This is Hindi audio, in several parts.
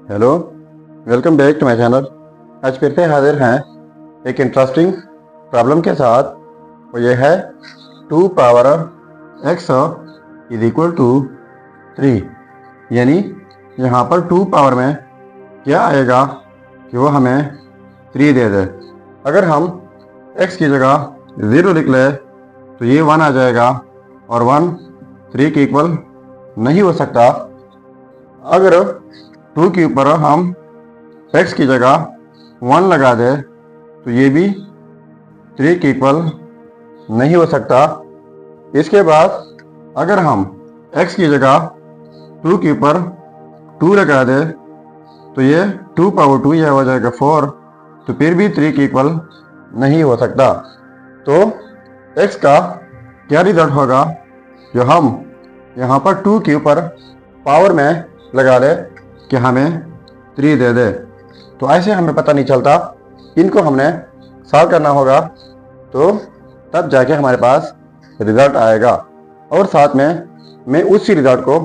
Hello, welcome back to my channel. आज फिर से हाजिर हैं एक इंटरेस्टिंग प्रॉब्लम के साथ। वो ये है 2 power x is equal to 3। यानी यहाँ पर 2 पावर में क्या आएगा कि वो हमें 3 दे दे। अगर हम x की जगह 0 लिख ले तो ये 1 आ जाएगा और 1 3 के इक्वल नहीं हो सकता। अगर 2 के ऊपर हम x की जगह 1 लगा दे तो ये भी 3 के इक्वल नहीं हो सकता। इसके बाद अगर हम x की जगह 2 के ऊपर 2 लगा दे तो ये 2 पावर 2 यह हो जाएगा 4, तो फिर भी 3 के इक्वल नहीं हो सकता। तो x का क्या रिजल्ट होगा जो हम यहाँ पर 2 के ऊपर पावर में लगा ले कि हमें 3 दे दे। तो ऐसे हमें पता नहीं चलता, इनको हमने सॉल्व करना होगा तो तब जाके हमारे पास रिज़ल्ट आएगा। और साथ में मैं उसी रिज़ल्ट को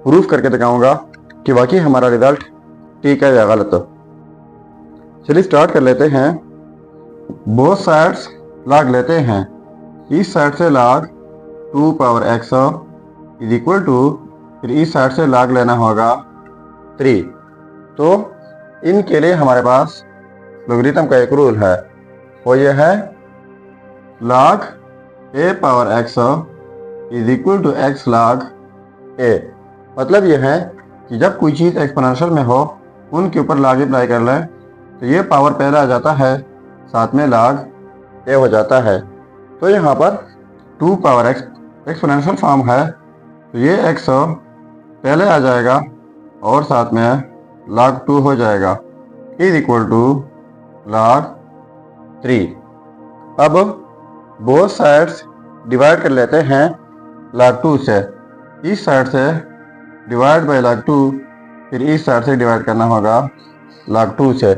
प्रूफ करके दिखाऊंगा कि वाकई हमारा रिज़ल्ट ठीक है या गलत। चलिए स्टार्ट कर लेते हैं। बोथ साइड्स लॉग लेते हैं। इस साइड से log 2 power x is equal to, फिर इस साइड से लॉग लेना होगा 3। तो इनके लिए हमारे पास लोगरिथम का एक रूल है, वो ये है log a power x is equal to x log a। मतलब ये है कि जब कोई चीज़ एक्सपोनेंशियल में हो उनके ऊपर log अप्लाई कर लें तो ये पावर पहले आ जाता है, साथ में log a हो जाता है। तो यहाँ पर 2 पावर x एक्सपोनेंशियल फॉर्म है तो ये x पहले आ जाएगा और साथ में log 2 हो जाएगा इज इक्वल टू log 3। अब बोथ साइड्स डिवाइड कर लेते हैं log 2 से। इस साइड से डिवाइड बाय log 2, फिर इस साइड से डिवाइड करना होगा log 2 से।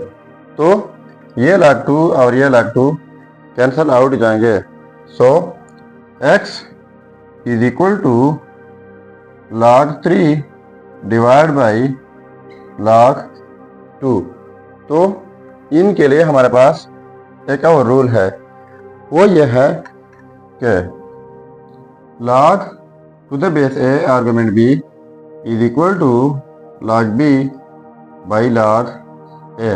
तो ये log 2 और ये log 2 कैंसल आउट हो जाएंगे। So x is equal to log 3 divide by log 2। तो इनके लिए हमारे पास एक और रूल है, वो ये है कि log to the base a argument b is equal to log b by log a।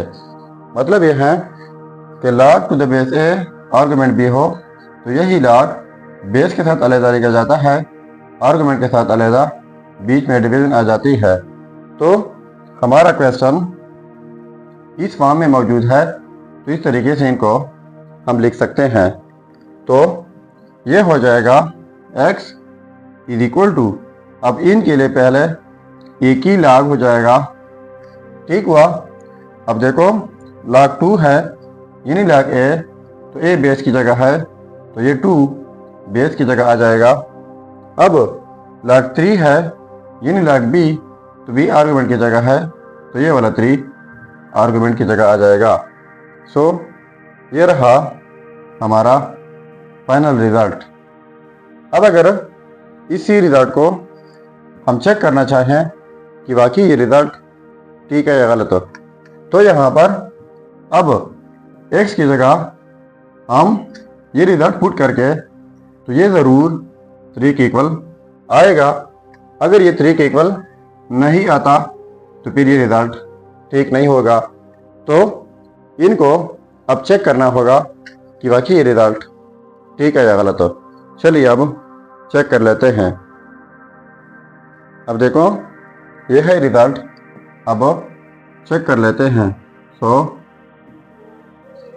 मतलब ये है कि log to the base a argument b हो तो यही log बेस के साथ अलग लिखा जाता है, आर्गुमेंट के साथ अलग बीच में डिवीजन आ जाती है। तो हमारा क्वेश्चन इस फॉर्म में मौजूद है, तो इस तरीके से इनको हम लिख सकते हैं। तो ये हो जाएगा x इज इक्वल टू, अब इनके लिए पहले एक ही log हो जाएगा, ठीक हुआ। अब देखो log 2 है यानी log a, तो a बेस की जगह है तो ये 2 बेस की जगह आ जाएगा। अब log 3 है यानी log b, तो b आर्गुमेंट की जगह है तो ये वाला 3 आर्गुमेंट की जगह आ जाएगा। सो ये रहा हमारा फाइनल रिज़ल्ट। अब अगर इसी रिज़ल्ट को हम चेक करना चाहें कि वाकई ये रिज़ल्ट ठीक है या गलत हो, तो यहाँ पर अब x की जगह हम ये रिज़ल्ट पुट करके तो ये ज़रूर 3 के इक्वल आएगा। अगर ये 3 के इक्वल नहीं आता तो फिर ये रिज़ल्ट ठीक नहीं होगा। तो इनको अब चेक करना होगा कि वाकई ये रिज़ल्ट ठीक है या गलत हो। चलिए अब चेक कर लेते हैं। अब देखो ये है रिज़ल्ट, अब चेक कर लेते हैं। सो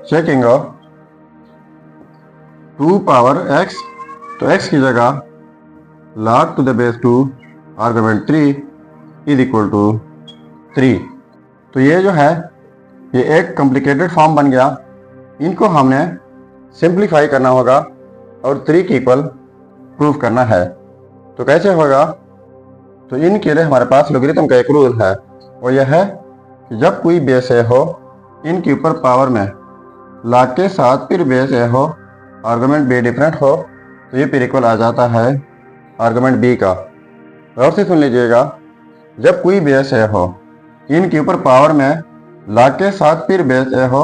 चेकिंग 2 पावर x, तो x की जगह log to the base 2 argument 3 is equal to 3। तो ये जो है ये एक कॉम्प्लिकेटेड फॉर्म बन गया। इनको हमने सिंप्लीफाई करना होगा और 3 के इक्वल प्रूफ करना है। तो कैसे होगा, तो इनके लिए हमारे पास लोगरिथम का एक रूल है, वो यह है कि जब कोई बेस ए हो इनके ऊपर पावर में log के साथ फिर बेस ए हो, आर्गुमेंट b डिफरेंट हो तो ये फिर इक्वल आ जाता है आर्गुमेंट b का। और से सुन लीजिएगा, जब कोई बेस ए हो इनके ऊपर पावर में लॉग के साथ फिर बेस ए हो,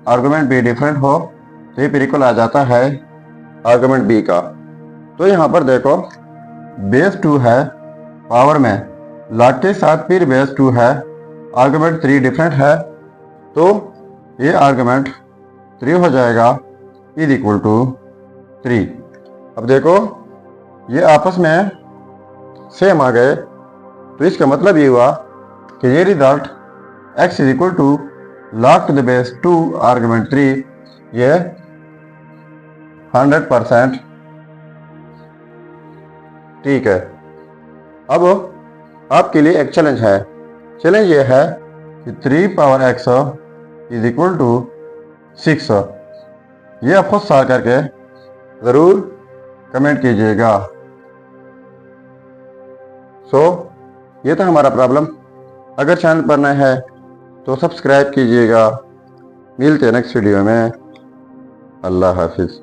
आर्गुमेंट बी डिफरेंट हो, तो ये फिर इक्वल आ जाता है आर्गुमेंट बी का। तो यहाँ पर देखो बेस 2 है, पावर में लॉग के साथ फिर बेस 2 है, आर्गुमेंट 3 डिफरेंट है, तो ये आर्गुमेंट 3 हो जाएगा इज इक्वल टू 3। अब देखो ये आपस में सेम आ गए, तो इसका मतलब ये हुआ कि ये result x is equal to log to the base 2 argument 3 ये 100% ठीक है। अब आपके लिए एक चैलेंज है। चैलेंज ये है कि 3 power x is equal to 6। ये आप खुद सॉल्व करके ज़रूर कमेंट कीजिएगा। ये था हमारा प्रॉब्लम। अगर चैनल पर नए हैं तो सब्सक्राइब कीजिएगा। मिलते हैं नेक्स्ट वीडियो में। अल्लाह हाफिज़।